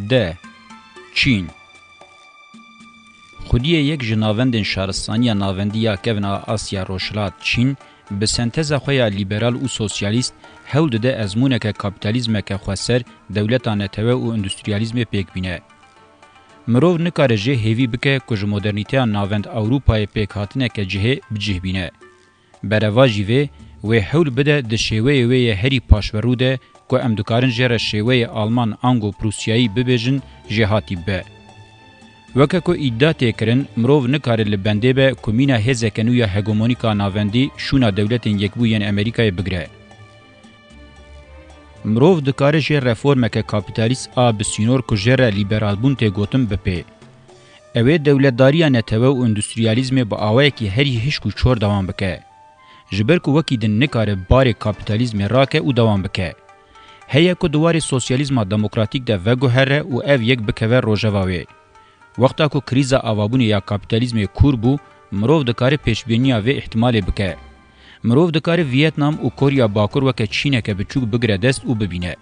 ده چین خودیه یک جناوندن شهرستانی ناوندیا کevna آسیا روشلات چین به سنتز خویا لیبرال و سوسیالیست هول ده ازمونک کاپیتالیزم که خسر دولتانه توا و اندستریالیزم پیک بینه مرو نکاره جه هیوی بکه کج مدرنیته ناوند اروپای پیک هاتنه که جه بجه بینه برواجی و هول بده د شیوه وی هری پاشوروده که امدکارن جره شیوه آلمان آنگو پروسیایی ببیجن جهاتی به وکه که ایده تکرن مرو نکاره لبنده به کمینا هزکنو یا هگمونیکا ناوندی شونا دولتین یکبوین امریکای بگره. مرو دکاره جه رفورمه که کابیتالیست بسینور که جره لیبرال بون تی گوتم بپی. اوه دولتداری نتوه و اندستریالیزم با آوه که هری هشکو چور دوام بکه. جبر که وکی دن نکاره بار کابیتالیزم راکه و دوام بکه. هیا که دوار سوسیالیزم دموکراتیک ده وگو هره و او یک بکوه روژواوه. وقتا که کریزا آوابون یا کابیتالیزم کور بو، مرو دکاره پیشبینیا و احتمال بکه. مرو دکاره ویتنام و کوریا باکور وکه چینه که بچوک بگره دست و ببینه.